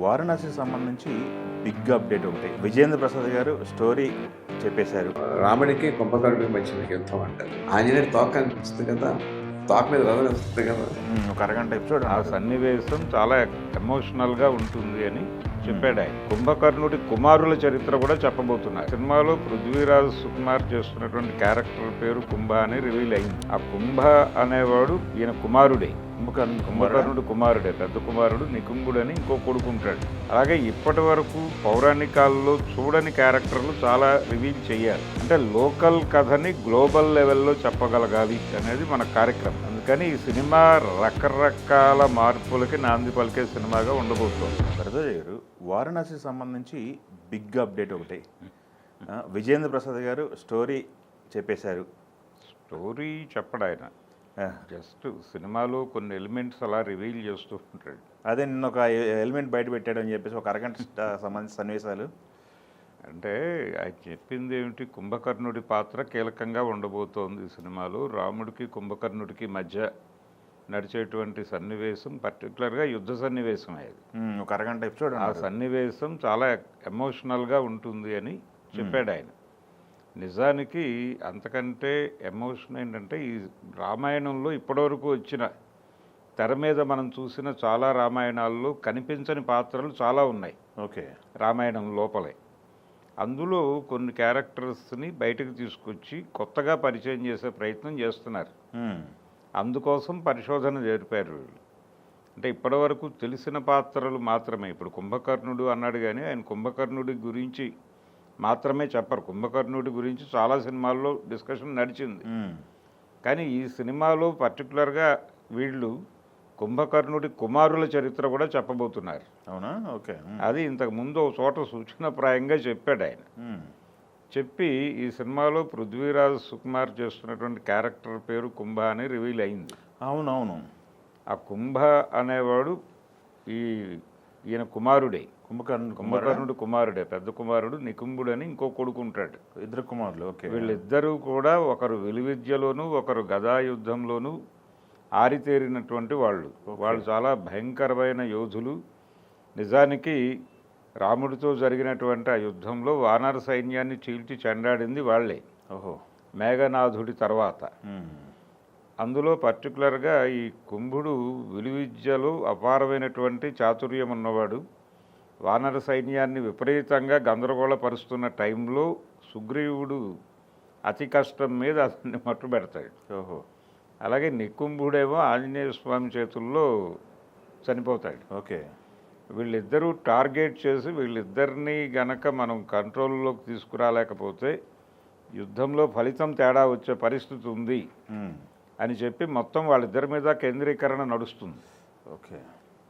వారణాసికి సంబంధించి big update ఒకటి. విజేంద్ర ప్రసాద్ గారు స్టోరీ చెప్పేశారు. రాముడికి కుంభకర్ణుడికి మధ్య యుద్ధం అంటారు. ఆంజనేయుడు తోక కనిపిస్తుంది కదా, తోక మీద రథం వస్తుంది కదా. ఒక అరగంట ఎపిసోడ్. ఆ సన్నివేశం చాలా ఎమోషనల్గా ఉంటుంది అని చెప్పాడు ఆయన. కుంభకర్ణుడి కుమారుల చరిత్ర కూడా చెప్పబోతున్నారు. సినిమాలో పృథ్వీరాజ్ సుకుమార్ చేస్తున్నటువంటి క్యారెక్టర్ పేరు కుంభ అని రివీల్ అయింది. ఆ కుంభ అనేవాడు ఈయన కుమారుడే, కుంభకర్ణుడు కుమారుడే, పెద్ద కుమారుడు నికుంభుడు అని ఇంకో కొడుకు ఉంటాడు. అలాగే ఇప్పటి వరకు పౌరాణికాల్లో చూడని క్యారెక్టర్లు చాలా రివీల్ చేయాలి. అంటే లోకల్ కథని గ్లోబల్ లెవెల్లో చెప్పగలగాలి అనేది మన కార్యక్రమం. అందుకని ఈ సినిమా రకరకాల మార్పులకి నాంది పలికే సినిమాగా ఉండబోతోంది. భరద్వాజ్ గారు, వారణాసికి సంబంధించి బిగ్ అప్డేట్ ఒకటి. విజేంద్ర ప్రసాద్ గారు స్టోరీ చెప్పేశారు. స్టోరీ చెప్పడు ఆయన, జస్ట్ సినిమాలో కొన్ని ఎలిమెంట్స్ అలా రివీల్ చేస్తూ ఉంటాడు. అదే నిన్న ఒక ఎలిమెంట్ బయట పెట్టాడు అని చెప్పేసి ఒక అరగంట సంబంధించిన సన్నివేశాలు. అంటే ఆయన చెప్పింది ఏమిటి, కుంభకర్ణుడి పాత్ర కీలకంగా ఉండబోతోంది ఈ సినిమాలో. రాముడికి కుంభకర్ణుడికి మధ్య నడిచేటువంటి సన్నివేశం పర్టికులర్గా యుద్ధ సన్నివేశం అది. ఒక అరగంట ఎపిసోడ్. ఆ సన్నివేశం చాలా ఎమోషనల్గా ఉంటుంది అని చెప్పాడు ఆయన. నిజానికి అంతకంటే ఎమోషన్ ఏంటంటే, ఈ రామాయణంలో ఇప్పటివరకు వచ్చిన తెర మీద మనం చూసిన చాలా రామాయణాల్లో కనిపించని పాత్రలు చాలా ఉన్నాయి. ఓకే. రామాయణం లోపలే అందులో కొన్ని క్యారెక్టర్స్ని బయటకు తీసుకొచ్చి కొత్తగా పరిచయం చేసే ప్రయత్నం చేస్తున్నారు. అందుకోసం పరిశోధన జరిపారు వీళ్ళు. అంటే ఇప్పటివరకు తెలిసిన పాత్రలు మాత్రమే. ఇప్పుడు కుంభకర్ణుడు అన్నాడు కానీ ఆయన కుంభకర్ణుడి గురించి మాత్రమే చెప్పరు. కుంభకర్ణుడి గురించి చాలా సినిమాల్లో డిస్కషన్ నడిచింది. కానీ ఈ సినిమాలో పర్టికులర్గా వీళ్ళు కుంభకర్ణుడి కుమారుల చరిత్ర కూడా చెప్పబోతున్నారు. అవునా? ఓకే. అది ఇంతకు ముందు ఒక చోట సూచనప్రాయంగా చెప్పాడు ఆయన. చెప్పి ఈ సినిమాలో పృథ్వీరాజ్ సుకుమార్ చేస్తున్నటువంటి క్యారెక్టర్ పేరు కుంభ అని రివీల్ అయింది. అవునవును. ఆ కుంభ అనేవాడు ఈయన కుమారుడే, కుంభకర్ణుడు కుమారుడే, పెద్ద కుమారుడు నికుంభుడు అని ఇంకో కొడుకు ఉంటాడు. ఇద్దరు కుమారులు. ఓకే. వీళ్ళిద్దరూ కూడా ఒకరు విలువిద్యలోను ఒకరు గదాయుద్ధంలోనూ ఆరితేరినటువంటి వాళ్ళు. వాళ్ళు చాలా భయంకరమైన యోధులు. నిజానికి రాముడితో జరిగినటువంటి ఆ యుద్ధంలో వానర సైన్యాన్ని చీల్చి చెండాడింది వాళ్లే. ఓహో. మేఘనాథుడి తర్వాత. అందులో పర్టికులర్గా ఈ కుంభుడు విలువిద్యలో అపారమైనటువంటి చాతుర్యం ఉన్నవాడు. వానర సైన్యాన్ని విపరీతంగా గందరగోళపరుస్తున్న టైంలో సుగ్రీవుడు అతి కష్టం మీద అతన్ని మట్టు పెడతాడు. ఓహో. అలాగే నికుంభుడేమో ఆంజనేయ స్వామి చేతుల్లో చనిపోతాడు. ఓకే. వీళ్ళిద్దరూ టార్గెట్ చేసి వీళ్ళిద్దరినీ గనక మనం కంట్రోల్లోకి తీసుకురాలేకపోతే యుద్ధంలో ఫలితం తేడా వచ్చే పరిస్థితి ఉంది అని చెప్పి మొత్తం వాళ్ళిద్దరి మీద కేంద్రీకరణ నడుస్తుంది. ఓకే.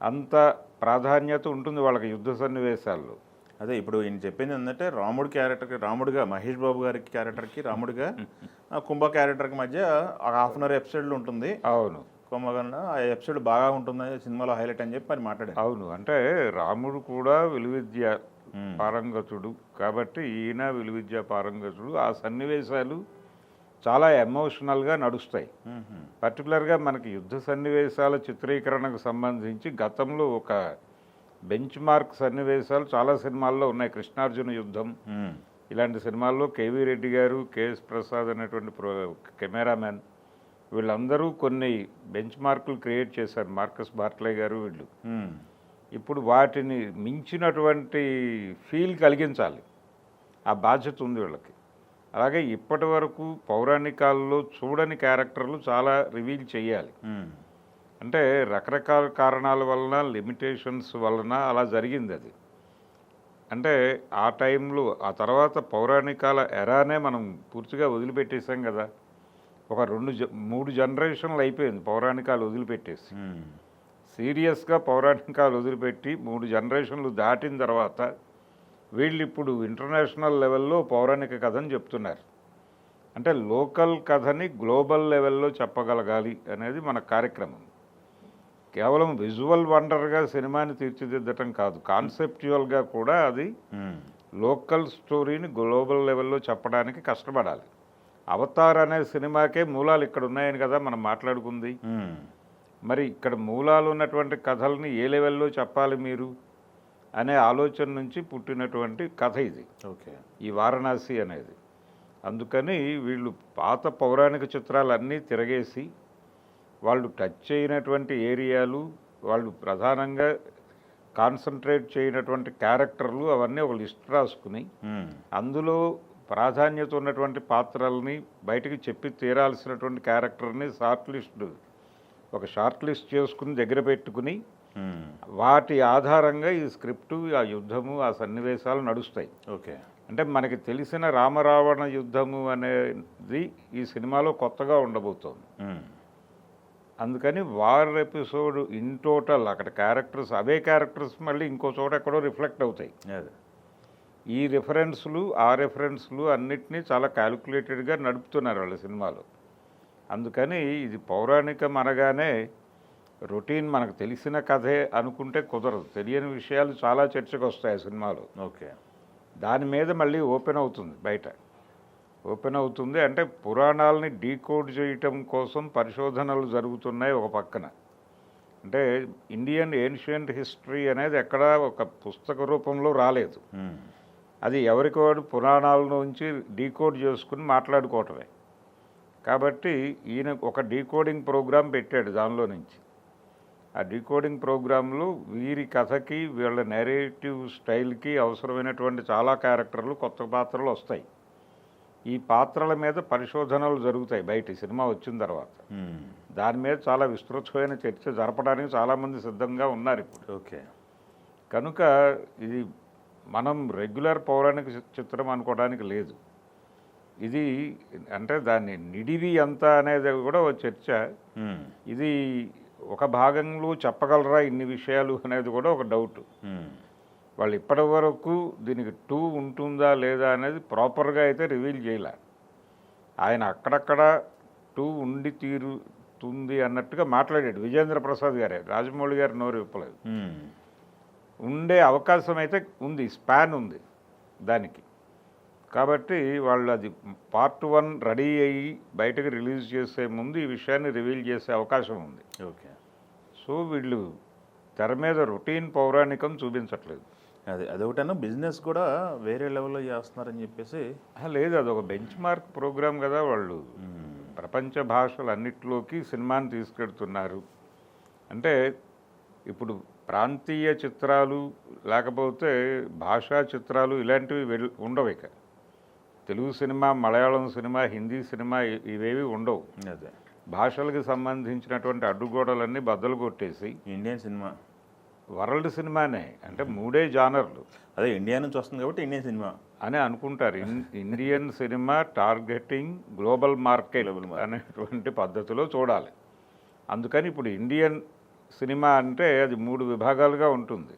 అంత ప్రాధాన్యత ఉంటుంది వాళ్ళకి యుద్ధ సన్నివేశాల్లో. అదే ఇప్పుడు ఈయన చెప్పింది ఏంటంటే, రాముడి క్యారెక్టర్కి రాముడిగా, మహేష్ బాబు గారి క్యారెక్టర్కి రాముడిగా, కుంభ క్యారెక్టర్కి మధ్య హాఫ్ అన్ అవర్ ఎపిసోడ్లు ఉంటుంది. అవును. కుంభకర్ణ ఆ ఎపిసోడ్ బాగా ఉంటుందని సినిమాలో హైలైట్ అని చెప్పి మరి మాట్లాడారు. అవును. అంటే రాముడు కూడా విలువిద్య పారంగతుడు కాబట్టి ఈయన విలువిద్య పారంగతుడు. ఆ సన్నివేశాలు చాలా ఎమోషనల్గా నడుస్తాయి. పర్టికులర్గా మనకి యుద్ధ సన్నివేశాల చిత్రీకరణకు సంబంధించి గతంలో ఒక బెంచ్ మార్క్ సన్నివేశాలు చాలా సినిమాల్లో ఉన్నాయి. కృష్ణార్జున యుద్ధం ఇలాంటి సినిమాల్లో కేవీ రెడ్డి గారు, కేఎస్ ప్రసాద్ అనేటువంటి కెమెరామెన్ వీళ్ళందరూ కొన్ని బెంచ్ మార్కులు క్రియేట్ చేశారు. మార్కస్ బార్ట్లే గారు వీళ్ళు. ఇప్పుడు వాటిని మించినటువంటి ఫీల్ కలిగించాలి, ఆ బాధ్యత ఉంది వీళ్ళకి. అలాగే ఇప్పటి వరకు పౌరాణికాల్లో చూడని క్యారెక్టర్లు చాలా రివీల్ చేయాలి. అంటే రకరకాల కారణాల వలన, లిమిటేషన్స్ వలన అలా జరిగింది అది. అంటే ఆ టైంలో ఆ తర్వాత పౌరాణికాల ఎరానే మనం పూర్తిగా వదిలిపెట్టేసాం కదా. ఒక 2-3 జనరేషన్లు అయిపోయింది పౌరాణికాలు వదిలిపెట్టేసి. సీరియస్గా పౌరాణికాలు వదిలిపెట్టి 3 జనరేషన్లు దాటిన తర్వాత వీళ్ళు ఇప్పుడు ఇంటర్నేషనల్ లెవెల్లో పౌరాణిక కథని చెప్తున్నారు. అంటే లోకల్ కథని గ్లోబల్ లెవెల్లో చెప్పగలగాలి అనేది మన కార్యక్రమం. కేవలం విజువల్ వండర్గా సినిమాని తీర్చిదిద్దటం కాదు, కాన్సెప్చువల్గా కూడా అది లోకల్ స్టోరీని గ్లోబల్ లెవెల్లో చెప్పడానికి కష్టపడాలి. అవతార్ అనే సినిమాకే మూలాలు ఇక్కడ ఉన్నాయని కదా మనం మాట్లాడుకుంది. మరి ఇక్కడ మూలాలు ఉన్నటువంటి కథల్ని ఏ లెవెల్లో చెప్పాలి మీరు అనే ఆలోచన నుంచి పుట్టినటువంటి కథ ఇది, ఓకే. ఈ వారణాసి అనేది. అందుకని వీళ్ళు పాత పౌరాణిక చిత్రాలన్నీ తిరగేసి వాళ్ళు టచ్ చేయనటువంటి ఏరియాలు, వాళ్ళు ప్రధానంగా కాన్సన్ట్రేట్ చేయనటువంటి క్యారెక్టర్లు అవన్నీ ఒక లిస్ట్ రాసుకుని అందులో ప్రాధాన్యత ఉన్నటువంటి పాత్రల్ని బయటికి చెప్పి తీరాల్సినటువంటి క్యారెక్టర్ని షార్ట్ లిస్ట్ చేసుకుని దగ్గర పెట్టుకుని వాటి ఆధారంగా ఈ స్క్రిప్టు, ఆ యుద్ధము, ఆ సన్నివేశాలు నడుస్తాయి. ఓకే. అంటే మనకి తెలిసిన రామరావణ యుద్ధము అనేది ఈ సినిమాలో కొత్తగా ఉండబోతోంది. అందుకని వార్ ఎపిసోడ్ ఇన్ టోటల్ అక్కడ క్యారెక్టర్స్, అవే క్యారెక్టర్స్ మళ్ళీ ఇంకో చోట ఎక్కడో రిఫ్లెక్ట్ అవుతాయి. ఈ ఆ రెఫరెన్స్లు అన్నిటినీ చాలా క్యాలిక్యులేటెడ్గా నడుపుతున్నారు వాళ్ళ సినిమాలో. అందుకని ఇది పౌరాణికం అనగానే రొటీన్ మనకు తెలిసిన కథే అనుకుంటే కుదరదు. తెలియని విషయాలు చాలా చర్చకు వస్తాయి ఆ సినిమాలో. ఓకే. దాని మీద మళ్ళీ ఓపెన్ అవుతుంది, బయట ఓపెన్ అవుతుంది. అంటే పురాణాలని డీకోడ్ చేయటం కోసం పరిశోధనలు జరుగుతున్నాయి ఒక పక్కన. అంటే ఇండియన్ ఏన్షియంట్ హిస్టరీ అనేది ఎక్కడా ఒక పుస్తక రూపంలో రాలేదు. అది ఎవరికి వాడు పురాణాల నుంచి డీకోడ్ చేసుకుని మాట్లాడుకోవటమే. కాబట్టి ఈయన ఒక డీకోడింగ్ ప్రోగ్రాం పెట్టాడు దానిలో నుంచి. ఆ డీకోడింగ్ ప్రోగ్రాంలో వీరి కథకి, వీళ్ళ నేరేటివ్ స్టైల్కి అవసరమైనటువంటి చాలా క్యారెక్టర్లు, కొత్త పాత్రలు వస్తాయి. ఈ పాత్రల మీద పరిశోధనలు జరుగుతాయి బయట సినిమా వచ్చిన తర్వాత. దాని మీద చాలా విస్తృతమైన చర్చ జరపడానికి చాలామంది సిద్ధంగా ఉన్నారు ఇప్పుడు. ఓకే. కనుక ఇది మనం రెగ్యులర్ పౌరాణిక చిత్రం అనుకోవడానికి లేదు. ఇది అంటే దాన్ని నిడివి ఎంత అనేది కూడా ఒక చర్చ. ఇది ఒక భాగంలో చెప్పగలరా ఇన్ని విషయాలు అనేది కూడా ఒక డౌట్. వాళ్ళు ఇప్పటి వరకు దీనికి 2 ఉంటుందా లేదా అనేది ప్రాపర్గా అయితే రివీల్ చేయలే. ఆయన అక్కడక్కడ 2 ఉండి తీరుతుంది అన్నట్టుగా మాట్లాడాడు విజేంద్ర ప్రసాద్ గారే, రాజమౌళి గారు నోరు విప్పలేదు. ఉండే అవకాశం అయితే ఉంది, స్పాన్ ఉంది దానికి. కాబట్టి వాళ్ళు అది పార్ట్ 1 రెడీ అయ్యి బయటకు రిలీజ్ చేసే ముందు ఈ విషయాన్ని రివీల్ చేసే అవకాశం ఉంది. ఓకే. సో వీళ్ళు తెర మీద రొటీన్ పౌరాణికం చూపించట్లేదు. అదొకటన్నా బిజినెస్ కూడా వేరే లెవెల్లో చేస్తున్నారని చెప్పేసి. లేదు, అదొక బెంచ్ మార్క్ ప్రోగ్రామ్ కదా. వాళ్ళు ప్రపంచ భాషలన్నిటిలోకి సినిమాని తీసుకెడుతున్నారు. అంటే ఇప్పుడు ప్రాంతీయ చిత్రాలు లేకపోతే భాషా చిత్రాలు ఇలాంటివి ఉండవు. ఇక Telugu cinema, Malayalam cinema, Hindi cinema ఇవేవి ఉండవు. అదే భాషలకు సంబంధించినటువంటి అడ్డుగోడలన్నీ బద్దలు కొట్టేసి ఇండియన్ సినిమా వరల్డ్ సినిమానే. అంటే 3 జానర్లు. అదే ఇండియా నుంచి వస్తుంది కాబట్టి ఇండియన్ సినిమా అని అనుకుంటారు. Indian cinema targeting global market అనేటువంటి పద్ధతిలో చూడాలి. అందుకని ఇప్పుడు ఇండియన్ సినిమా అంటే అది 3 విభాగాలుగా ఉంటుంది.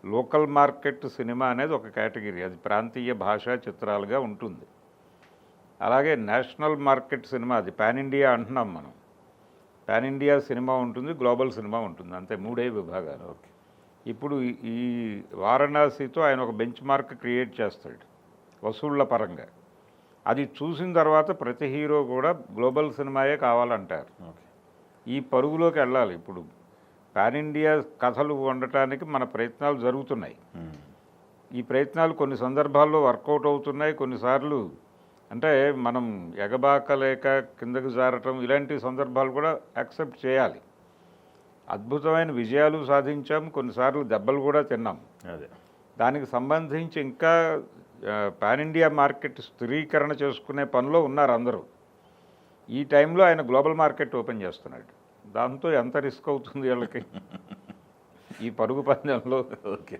లోకల్ మార్కెట్ సినిమా అనేది ఒక కేటగిరీ, అది ప్రాంతీయ భాషా చిత్రాలుగా ఉంటుంది. అలాగే నేషనల్ మార్కెట్ సినిమా, అది పాన్ ఇండియా అంటున్నాం మనం. పాన్ ఇండియా సినిమా ఉంటుంది, గ్లోబల్ సినిమా ఉంటుంది, అంతే 3 విభాగాలు. ఓకే. ఇప్పుడు ఈ వారణాసితో ఆయన ఒక బెంచ్ మార్క్ క్రియేట్ చేస్తాడు వసూళ్ల పరంగా. అది చూసిన తర్వాత ప్రతి హీరో కూడా గ్లోబల్ సినిమాయే కావాలంటారు. ఓకే. ఈ పరుగులోకి వెళ్ళాలి. ఇప్పుడు పాన్ ఇండియా కథలు వండటానికి మన ప్రయత్నాలు జరుగుతున్నాయి. ఈ ప్రయత్నాలు కొన్ని సందర్భాల్లో వర్కౌట్ అవుతున్నాయి, కొన్నిసార్లు అంటే మనం ఎగబాకలేక కిందకు జారటం ఇలాంటి సందర్భాలు కూడా యాక్సెప్ట్ చేయాలి. అద్భుతమైన విజయాలు సాధించాం, కొన్నిసార్లు దెబ్బలు కూడా తిన్నాం. అదే దానికి సంబంధించి ఇంకా పాన్ ఇండియా మార్కెట్ స్థిరీకరణ చేసుకునే పనిలో ఉన్నారు అందరూ. ఈ టైంలో ఆయన గ్లోబల్ మార్కెట్ ఓపెన్ చేస్తున్నాడు. దాంతో ఎంత రిస్క్ అవుతుంది వీళ్ళకి ఈ పరుగు పందెంలో. ఓకే.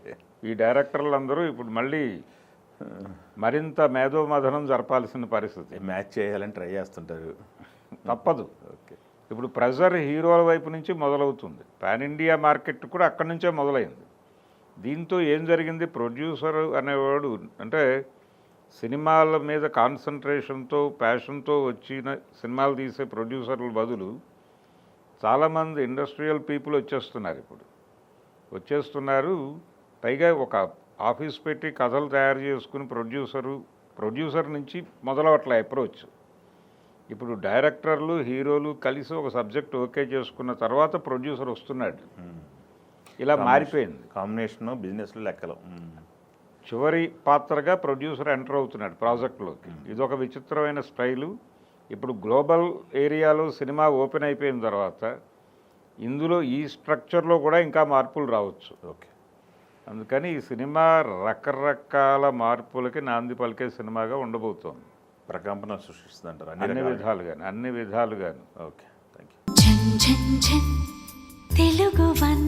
ఈ డైరెక్టర్లందరూ ఇప్పుడు మళ్ళీ మరింత మేధోమథనం జరపాల్సిన పరిస్థితి. మ్యాచ్ చేయాలని ట్రై చేస్తుంటారు, తప్పదు. ఓకే. ఇప్పుడు ప్రెజర్ హీరోల వైపు నుంచి మొదలవుతుంది. పాన్ ఇండియా మార్కెట్ కూడా అక్కడి నుంచే మొదలైంది. దీంతో ఏం జరిగింది, ప్రొడ్యూసర్ అనేవాడు అంటే సినిమాల మీద కాన్సన్ట్రేషన్తో, ప్యాషన్తో వచ్చిన సినిమాలు తీసే ప్రొడ్యూసర్ల బదులు చాలామంది ఇండస్ట్రియల్ పీపుల్ వచ్చేస్తున్నారు. పైగా ఒక ఆఫీస్ పెట్టి కథలు తయారు చేసుకుని ప్రొడ్యూసర్ నుంచి మొదలవట్లే అప్రోచ్. ఇప్పుడు డైరెక్టర్లు, హీరోలు కలిసి ఒక సబ్జెక్ట్ ఓకే చేసుకున్న తర్వాత ప్రొడ్యూసర్ వస్తున్నాడు. ఇలా మారిపోయింది. కాంబినేషన్ బిజినెస్లో లెక్కలు. చివరి పాత్రగా ప్రొడ్యూసర్ ఎంటర్ అవుతున్నాడు ప్రాజెక్టులోకి. ఇదొక విచిత్రమైన స్టైలు. ఇప్పుడు గ్లోబల్ ఏరియాలో సినిమా ఓపెన్ అయిపోయిన తర్వాత ఇందులో ఈ స్ట్రక్చర్లో కూడా ఇంకా మార్పులు రావచ్చు. ఓకే. అందుకని ఈ సినిమా రకరకాల మార్పులకి నాంది పలికే సినిమాగా ఉండబోతోంది. ప్రకంపన సృష్టిస్తుంది అంటారు అన్ని విధాలుగాను. Okay, thank you. Telugu one